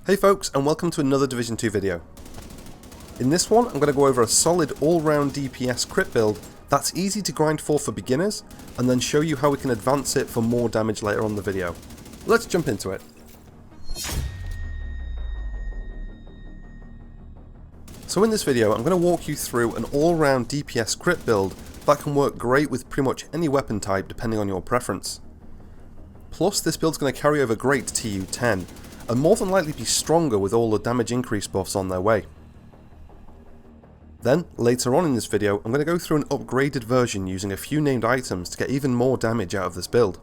Hey folks, and welcome to another Division 2 video. In this one, I'm going to go over a solid all-round DPS crit build that's easy to grind for beginners, and then show you how we can advance it for more damage later on in the video. Let's jump into it. So in this video, I'm going to walk you through an all-round DPS crit build that can work great with pretty much any weapon type depending on your preference. Plus, this build's going to carry over great to TU10, and more than likely be stronger with all the damage increase buffs on their way. Then, later on in this video, I'm going to go through an upgraded version using a few named items to get even more damage out of this build.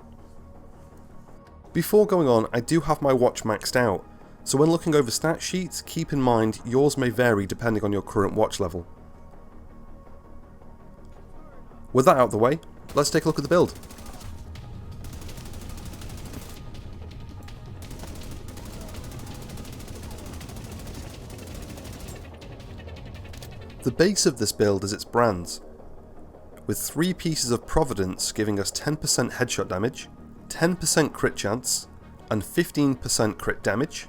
Before going on, I do have my watch maxed out, so when looking over stat sheets, keep in mind yours may vary depending on your current watch level. With that out of the way, let's take a look at the build. The base of this build is its brands, with 3 pieces of Providence giving us 10% headshot damage, 10% crit chance, and 15% crit damage,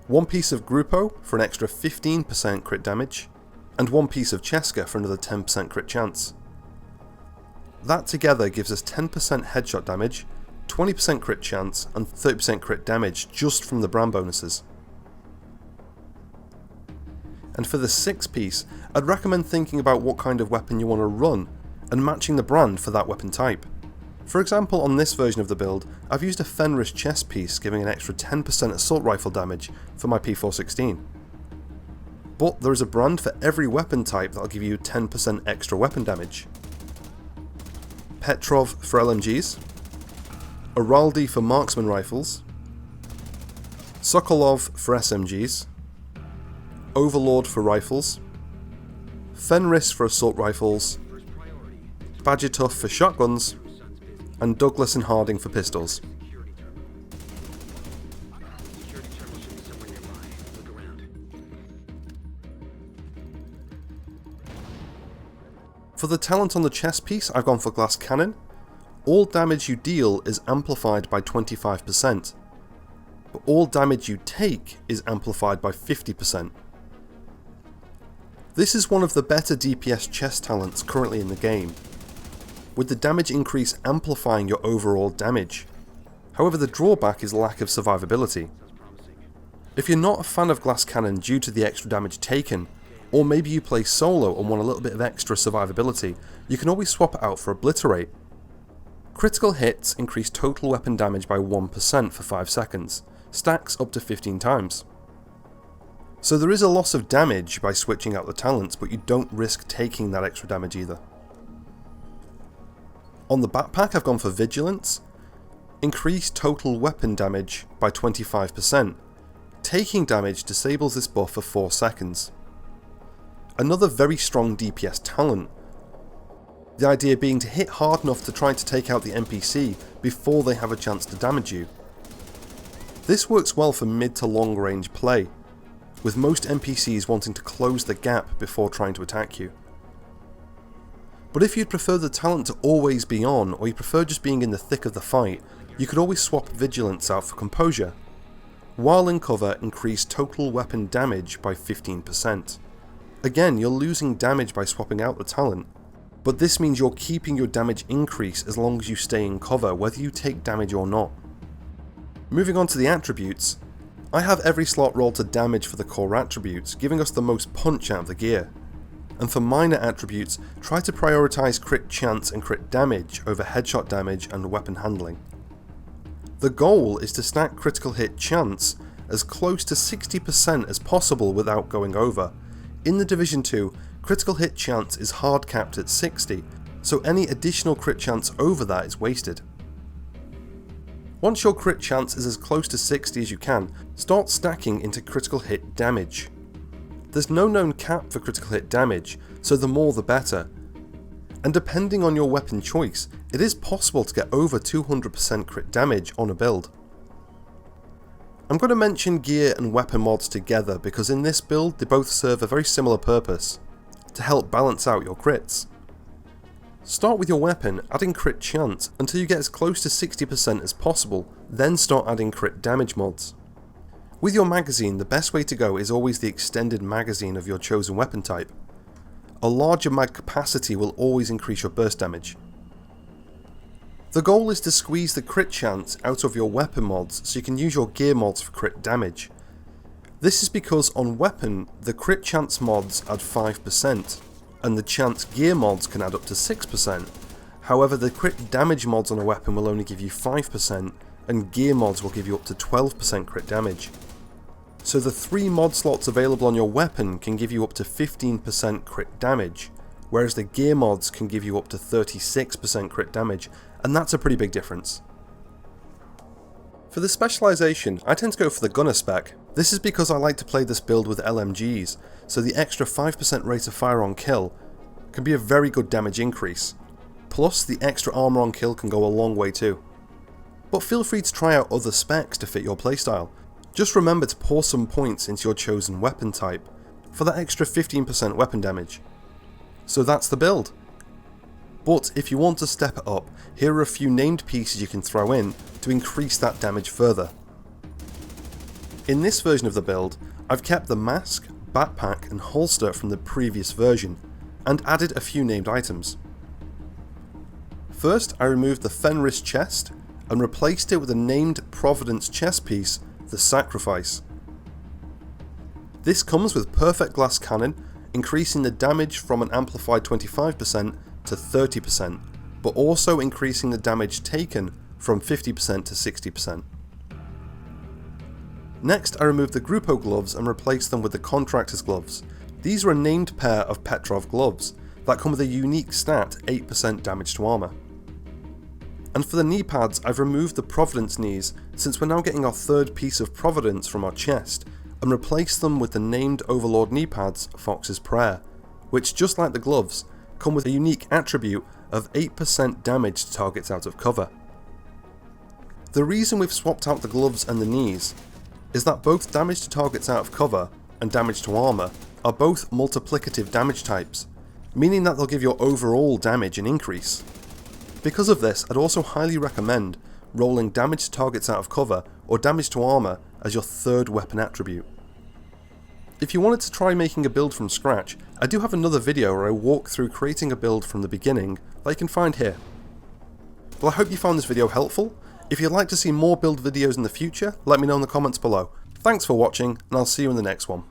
1 piece of Grupo for an extra 15% crit damage, and 1 piece of Cheska for another 10% crit chance. That together gives us 10% headshot damage, 20% crit chance, and 30% crit damage just from the brand bonuses. And for the 6th piece, I'd recommend thinking about what kind of weapon you want to run, and matching the brand for that weapon type. For example, on this version of the build, I've used a Fenris chest piece giving an extra 10% assault rifle damage for my P416. But there is a brand for every weapon type that'll give you 10% extra weapon damage. Petrov for LMGs, Araldi for marksman rifles, Sokolov for SMGs, Overlord for rifles, Fenris for assault rifles, Badgertuff for shotguns, and Douglas and Harding for pistols. For the talent on the chest piece, I've gone for Glass Cannon. All damage you deal is amplified by 25%, but all damage you take is amplified by 50%. This is one of the better DPS chest talents currently in the game, with the damage increase amplifying your overall damage. However, the drawback is lack of survivability. If you're not a fan of Glass Cannon due to the extra damage taken, or maybe you play solo and want a little bit of extra survivability, you can always swap it out for Obliterate. Critical hits increase total weapon damage by 1% for 5 seconds, stacks up to 15 times. So there is a loss of damage by switching out the talents, but you don't risk taking that extra damage either. On the backpack, I've gone for Vigilance. Increase total weapon damage by 25%. Taking damage disables this buff for 4 seconds. Another very strong DPS talent. The idea being to hit hard enough to try to take out the NPC before they have a chance to damage you. This works well for mid to long range play, with most NPCs wanting to close the gap before trying to attack you. But if you'd prefer the talent to always be on, or you prefer just being in the thick of the fight, you could always swap Vigilance out for Composure. While in cover, increase total weapon damage by 15%. Again, you're losing damage by swapping out the talent, but this means you're keeping your damage increase as long as you stay in cover, whether you take damage or not. Moving on to the attributes, I have every slot rolled to damage for the core attributes, giving us the most punch out of the gear. And for minor attributes, try to prioritise crit chance and crit damage over headshot damage and weapon handling. The goal is to stack critical hit chance as close to 60% as possible without going over. In the Division 2, critical hit chance is hard capped at 60, so any additional crit chance over that is wasted. Once your crit chance is as close to 60 as you can, start stacking into critical hit damage. There's no known cap for critical hit damage, so the more the better. And depending on your weapon choice, it is possible to get over 200% crit damage on a build. I'm going to mention gear and weapon mods together because in this build they both serve a very similar purpose, to help balance out your crits. Start with your weapon, adding crit chance until you get as close to 60% as possible, then start adding crit damage mods. With your magazine, the best way to go is always the extended magazine of your chosen weapon type. A larger mag capacity will always increase your burst damage. The goal is to squeeze the crit chance out of your weapon mods so you can use your gear mods for crit damage. This is because on weapon, the crit chance mods add 5%, and the chance gear mods can add up to 6%. However, the crit damage mods on a weapon will only give you 5%, and gear mods will give you up to 12% crit damage. So the 3 mod slots available on your weapon can give you up to 15% crit damage, whereas the gear mods can give you up to 36% crit damage, and that's a pretty big difference. For the specialization, I tend to go for the gunner spec. This is because I like to play this build with LMGs, so the extra 5% rate of fire on kill can be a very good damage increase. Plus, the extra armor on kill can go a long way too. But feel free to try out other specs to fit your playstyle. Just remember to pour some points into your chosen weapon type for that extra 15% weapon damage. So that's the build. But if you want to step it up, here are a few named pieces you can throw in to increase that damage further. In this version of the build, I've kept the mask, backpack and holster from the previous version, and added a few named items. First, I removed the Fenris chest and replaced it with a named Providence chest piece, the Sacrifice. This comes with perfect glass cannon, increasing the damage from an amplified 25% to 30%, but also increasing the damage taken from 50% to 60%. Next, I removed the Grupo gloves and replaced them with the Contractor's gloves. These are a named pair of Petrov gloves that come with a unique stat 8% damage to armor. And for the knee pads, I've removed the Providence knees since we're now getting our third piece of Providence from our chest, and replaced them with the named Overlord knee pads Fox's Prayer, which just like the gloves, come with a unique attribute of 8% damage to targets out of cover. The reason we've swapped out the gloves and the knees is that both damage to targets out of cover and damage to armor are both multiplicative damage types, meaning that they'll give your overall damage an increase. Because of this, I'd also highly recommend rolling damage to targets out of cover or damage to armor as your third weapon attribute. If you wanted to try making a build from scratch, I do have another video where I walk through creating a build from the beginning that you can find here. Well, I hope you found this video helpful. If you'd like to see more build videos in the future, let me know in the comments below. Thanks for watching, and I'll see you in the next one.